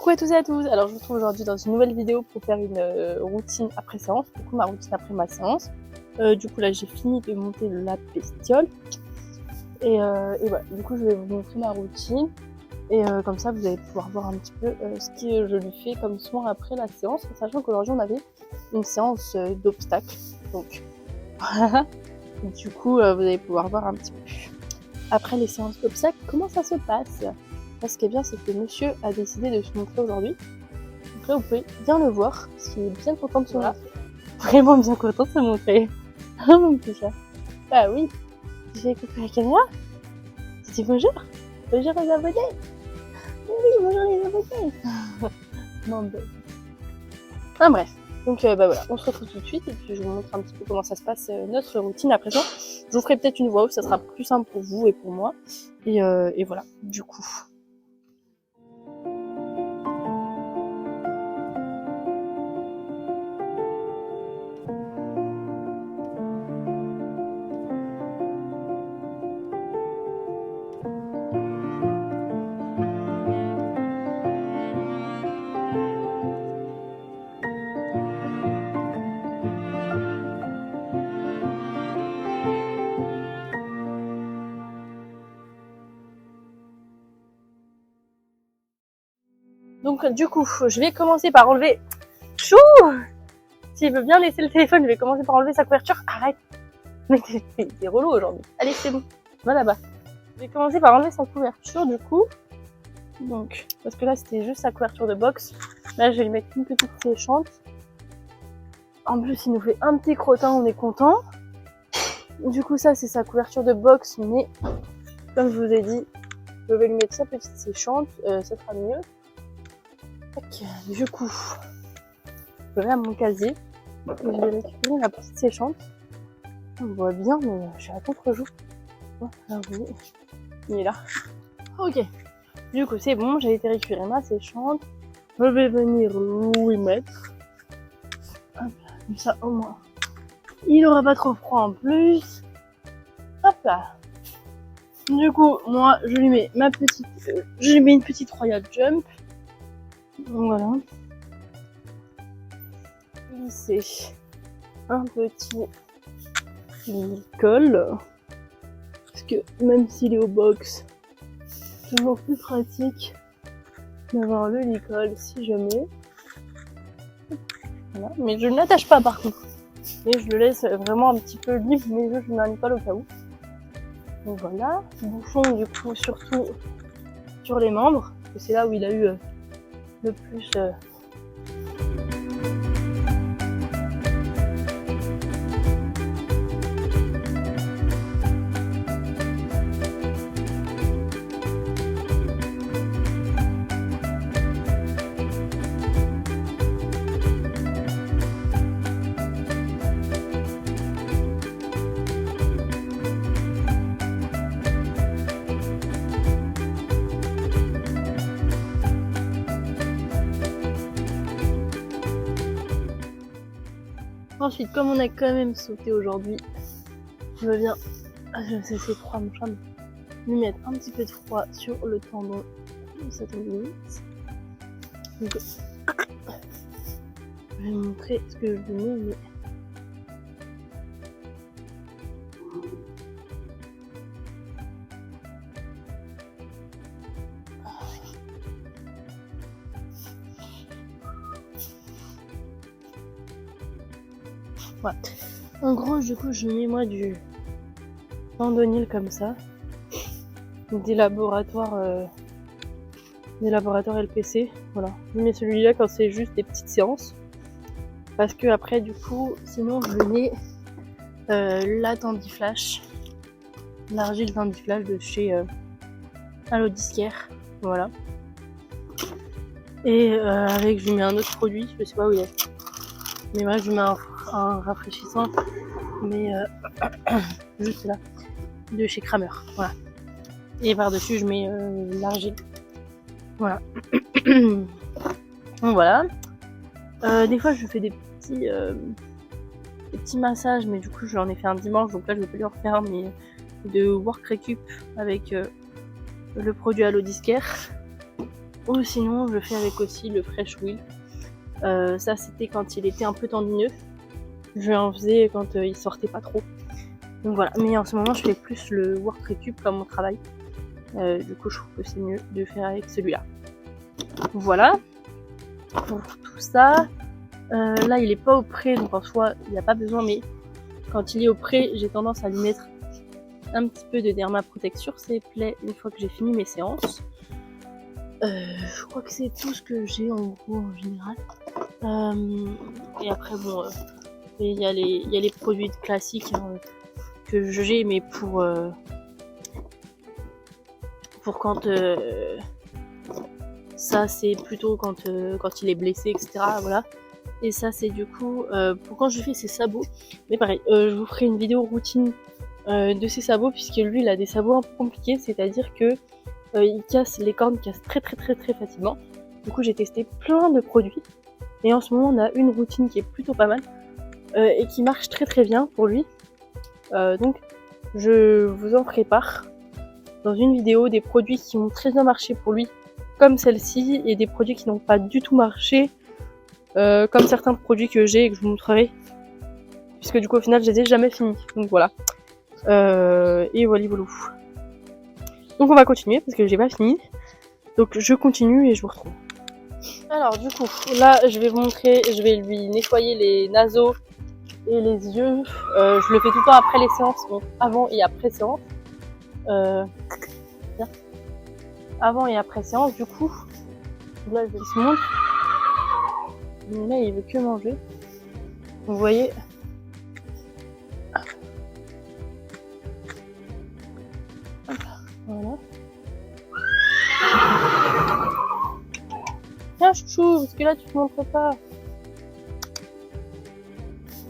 Coucou à tous et à tous. Alors je vous retrouve aujourd'hui dans une nouvelle vidéo pour faire une routine après séance, du coup ma routine après ma séance. Du coup là j'ai fini de monter la bestiole et voilà, du coup je vais vous montrer ma routine et comme ça vous allez pouvoir voir un petit peu ce que je lui fais comme soin après la séance, sachant qu'aujourd'hui on avait une séance d'obstacles, donc voilà. Du coup vous allez pouvoir voir un petit peu après les séances d'obstacles comment ça se passe. Ce qui est bien, c'est que monsieur a décidé de se montrer aujourd'hui. Donc là, vous pouvez bien le voir, parce qu'il est bien content de se montrer. Vraiment bien content de se montrer. Ah, mon petit chat. Bah oui, j'ai coupé la caméra. Tu dis bonjour. Bonjour les abonnés. Oui, bonjour les abonnés. Non, bah... Ah, bref. Donc, bah voilà, on se retrouve tout de suite et puis je vous montre un petit peu comment ça se passe, notre routine à présent. Je vous ferai peut-être une voix off, ça sera plus simple pour vous et pour moi. Et voilà, du coup. Donc du coup, je vais commencer par enlever... Chou! S'il veut bien laisser le téléphone, je vais commencer par enlever sa couverture. Arrête! Mais t'es relou aujourd'hui. Allez, c'est bon. Va là-bas. Je vais commencer par enlever sa couverture du coup. Donc, parce que là c'était juste sa couverture de box. Là je vais lui mettre une petite séchante. En plus il nous fait un petit crottin, on est content. Du coup ça c'est sa couverture de box, mais comme je vous ai dit, je vais lui mettre sa petite séchante, ça sera mieux. Tac, du coup, je vais à mon casier et je vais récupérer la petite séchante. On voit bien, mais j'ai à contre-jour. Voilà, oui, il est là. Ok, du coup c'est bon, j'ai été récupérer ma séchante. Je vais venir lui mettre. Hop, comme ça au moins. Il n'aura pas trop froid en plus. Hop là. Du coup, moi je lui mets ma petite. Je lui mets une petite Royal Jump. Voilà. Lisser un petit licol. Parce que même s'il est au box, c'est toujours plus pratique d'avoir le licol si jamais. Voilà. Mais je ne l'attache pas par contre. Et je le laisse vraiment un petit peu libre, mais je mets un licol au cas où. Donc voilà. Bouffon du coup surtout sur les membres. Parce que c'est là où il a eu le plus... Ensuite, comme on a quand même sauté aujourd'hui, je viens, c'est froid mon chat, lui mettre un petit peu de froid sur le tendon de sa tendinite. Donc, je vais vous montrer ce que je lui mets. Voilà. En gros, du coup, je mets moi du tendonil comme ça, des laboratoires LPC. Voilà, je mets celui-là quand c'est juste des petites séances, parce que après, du coup, sinon je mets la Tendiflash, l'argile Tendiflash de chez Alodiscare. Voilà. Et avec, je mets un autre produit, je sais pas où il est. Mais bref, je mets un rafraîchissant, mais juste là, de chez Kramer, voilà. Et par-dessus, je mets l'argile. Voilà. Donc voilà. Des fois, je fais des petits massages, mais du coup, j'en ai fait un dimanche, donc là, je vais pas lui refaire, mais de Work Recup avec le produit Alodiscare. Ou sinon, je fais avec aussi le Fresh Wheel. Ça, c'était quand il était un peu tendineux. Je en faisais quand il sortait pas trop. Donc voilà, mais en ce moment, je fais plus le Work Récup comme mon travail. Du coup, je trouve que c'est mieux de faire avec celui-là. Voilà, pour tout ça. Là, il est pas au pré, donc en soi, il n'y a pas besoin, mais quand il est au pré, j'ai tendance à lui mettre un petit peu de Dermaprotect sur ses plaies une fois que j'ai fini mes séances. Je crois que c'est tout ce que j'ai en gros en général. Et après, bon, il y a les produits classiques hein, que j'ai, mais pour quand ça, c'est plutôt quand il est blessé, etc. Voilà. Et ça, c'est du coup pour quand je fais ses sabots. Mais pareil, je vous ferai une vidéo routine de ses sabots, puisque lui, il a des sabots un peu compliqués, c'est-à-dire que il casse, les cornes cassent très facilement. Du coup, j'ai testé plein de produits. Et en ce moment, on a une routine qui est plutôt pas mal et qui marche très bien pour lui. Donc, je vous en prépare dans une vidéo des produits qui ont très bien marché pour lui, comme celle-ci, et des produits qui n'ont pas du tout marché, comme certains produits que j'ai et que je vous montrerai. Puisque du coup, au final, je les ai jamais finis. Donc voilà. Et voilà. Donc on va continuer parce que j'ai pas fini. Donc je continue et je vous retrouve. Alors du coup, là je vais vous montrer, je vais lui nettoyer les naseaux et les yeux. Je le fais tout le temps après les séances, donc avant et après séance. Avant et après séance, du coup. Là je vous montre. Mais là il veut que manger. Vous voyez. Voilà. Tiens chouchou, parce que là tu te montres pas.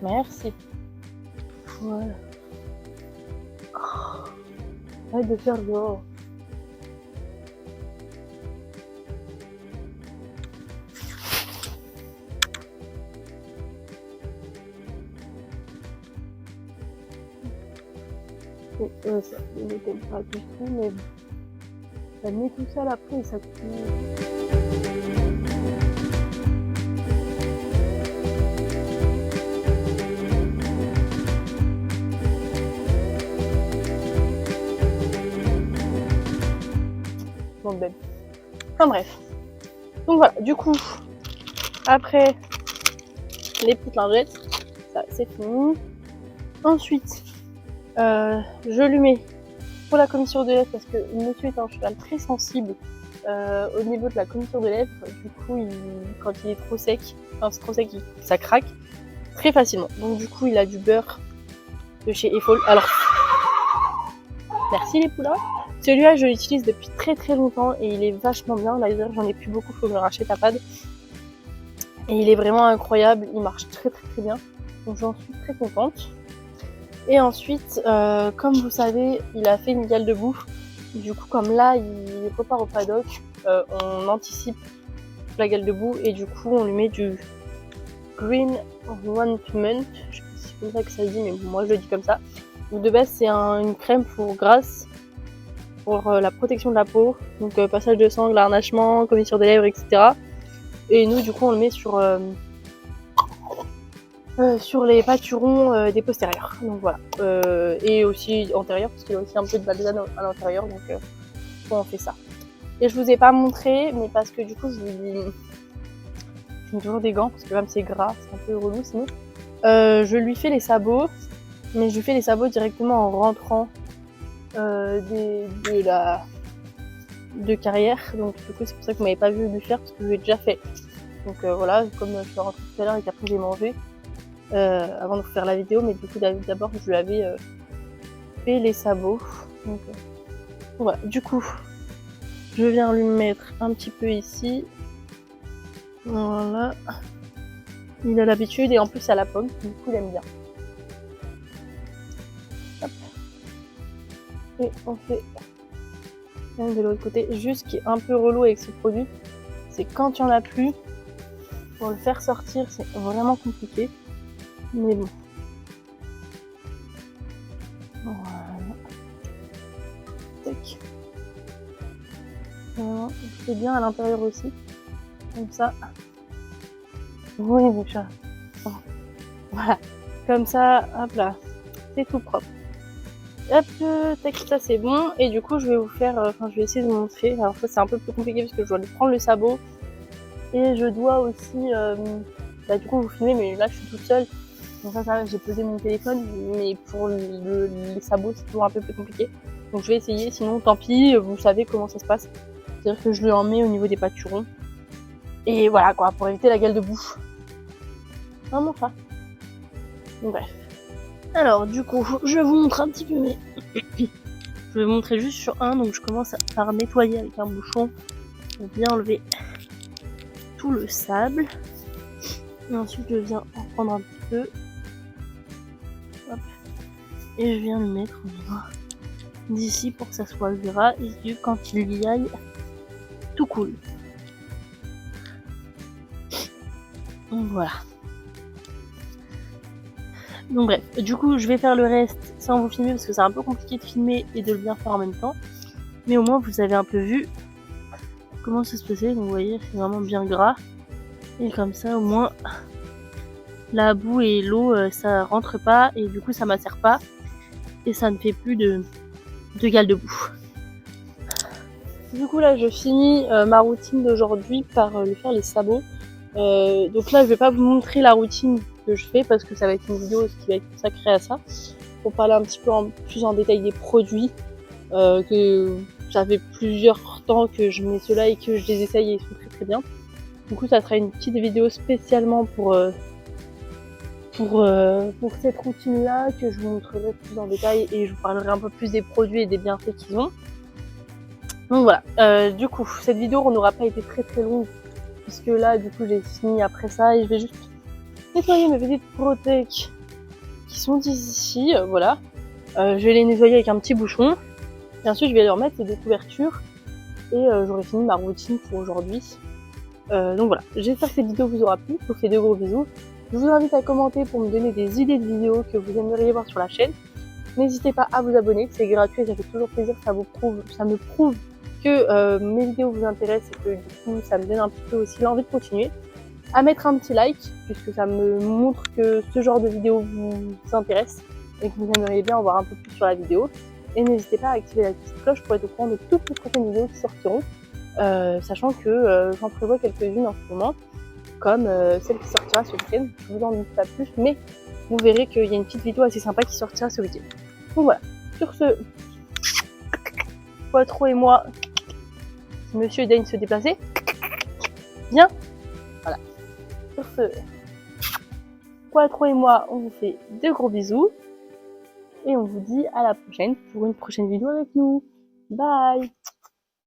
Merci. Voilà. Oh, arrête de faire dehors. Ça ne t'aime pas du tout, mais bon. Ça met tout ça après et ça tue. Bon, ben. Enfin bref. Donc voilà, du coup, après les petites lingettes, ça c'est fini. Ensuite, je lui mets pour la commissure de lèvres parce que monsieur est un cheval très sensible au niveau de la commissure de lèvres. Du coup, quand il est trop sec, enfin c'est trop sec, ça craque très facilement. Donc du coup, il a du beurre de chez Effol. Alors, merci les poulains. Celui-là, je l'utilise depuis très longtemps et il est vachement bien. Là, j'en ai plus beaucoup, faut que je rachète à pad. Et il est vraiment incroyable, il marche très bien. Donc j'en suis très contente. Et ensuite, comme vous savez, il a fait une gale de boue. Du coup, comme là, il repart au paddock, on anticipe la gale de boue et du coup, on lui met du Green Ointment. Je sais pas si c'est comme ça que ça se dit, mais moi je le dis comme ça. Donc de base, c'est une crème pour grasse, pour la protection de la peau. Donc passage de sang, harnachement, commissure des lèvres, etc. Et nous, du coup, on le met sur les pâturons des postérieurs. Donc voilà. Et aussi antérieurs, parce qu'il y a aussi un peu de balsane à l'intérieur. Donc on fait ça. Et je vous ai pas montré, mais parce que du coup, je mets toujours des gants, parce que même c'est gras, c'est un peu relou sinon. Je lui fais les sabots, mais je lui fais les sabots directement en rentrant de carrière. Donc du coup, c'est pour ça que vous m'avez pas vu lui faire, parce que je l'ai déjà fait. Donc voilà, comme je suis rentrée tout à l'heure et qu'après j'ai mangé avant de vous faire la vidéo, mais du coup d'abord je lui avais fait les sabots. Donc voilà, du coup je viens lui mettre un petit peu ici. Voilà. Il a l'habitude et en plus à la pomme, du coup il aime bien. Hop. Et on fait même de l'autre côté. Juste ce qui est un peu relou avec ce produit, c'est quand il n'y en a plus, pour le faire sortir, c'est vraiment compliqué. Mais bon. Voilà. Tac. Voilà. c'est bien à l'intérieur aussi. Comme ça. Oui, mon chat. Voilà. Comme ça, hop là. C'est tout propre. Hop, tac, ça c'est bon. Et du coup, je vais vous faire, je vais essayer de vous montrer. Alors ça, c'est un peu plus compliqué parce que je dois aller prendre le sabot. Et je dois aussi, du coup, vous filmer, mais là, je suis toute seule. Donc ça, j'ai posé mon téléphone, mais pour les sabots, c'est toujours un peu plus compliqué. Donc je vais essayer, sinon tant pis, vous savez comment ça se passe. C'est-à-dire que je lui en mets au niveau des pâturons. Et voilà quoi, pour éviter la gueule de boue. Non, mon chat. Donc, bref. Alors du coup, je vous montre un petit peu mes... Je vais vous montrer juste sur un, donc je commence par nettoyer avec un bouchon pour bien enlever tout le sable. Et ensuite je viens en prendre un petit peu. Hop. Et je viens le mettre au niveau d'ici pour que ça soit gras et que quand il y aille, tout coule. Donc voilà. Donc bref, du coup je vais faire le reste sans vous filmer parce que c'est un peu compliqué de filmer et de le bien faire en même temps. Mais au moins vous avez un peu vu comment ça se passait. Donc vous voyez, c'est vraiment bien gras. Et comme ça au moins la boue et l'eau ça rentre pas et du coup ça macère pas. Et ça ne fait plus de gale de boue. Du coup là je finis ma routine d'aujourd'hui par lui faire les sabots. Donc là je vais pas vous montrer la routine que je fais parce que ça va être une vidéo qui va être consacrée à ça. Pour parler un petit peu plus en détail des produits. Que ça fait plusieurs temps que je mets ceux-là et que je les essaye et ils sont très très bien. Du coup ça sera une petite vidéo spécialement pour cette routine là que je vous montrerai plus en détail et je vous parlerai un peu plus des produits et des bienfaits qu'ils ont. Donc voilà, du coup cette vidéo n'aura pas été très très longue puisque là du coup j'ai fini après ça et je vais juste nettoyer mes petites protèques qui sont ici, voilà. Je vais les nettoyer avec un petit bouchon et ensuite je vais leur mettre des couvertures et j'aurai fini ma routine pour aujourd'hui. Donc voilà, j'espère que cette vidéo vous aura plu, je vous fais de gros bisous. Je vous invite à commenter pour me donner des idées de vidéos que vous aimeriez voir sur la chaîne. N'hésitez pas à vous abonner, c'est gratuit, ça fait toujours plaisir, ça me prouve que mes vidéos vous intéressent et que du coup ça me donne un petit peu aussi l'envie de continuer. À mettre un petit like, puisque ça me montre que ce genre de vidéo vous intéresse et que vous aimeriez bien en voir un peu plus sur la vidéo. Et n'hésitez pas à activer la petite cloche pour être au courant de toutes les prochaines vidéos qui sortiront, sachant que j'en prévois quelques-unes en ce moment, comme celle qui sortira ce week-end. Je vous en dis pas plus, mais vous verrez qu'il y a une petite vidéo assez sympa qui sortira ce week-end. Donc voilà, sur ce, Poitreau et moi, si monsieur daigne se déplacer, bien, voilà. Sur ce, Poitreau et moi, on vous fait de gros bisous, et on vous dit à la prochaine pour une prochaine vidéo avec nous. Bye!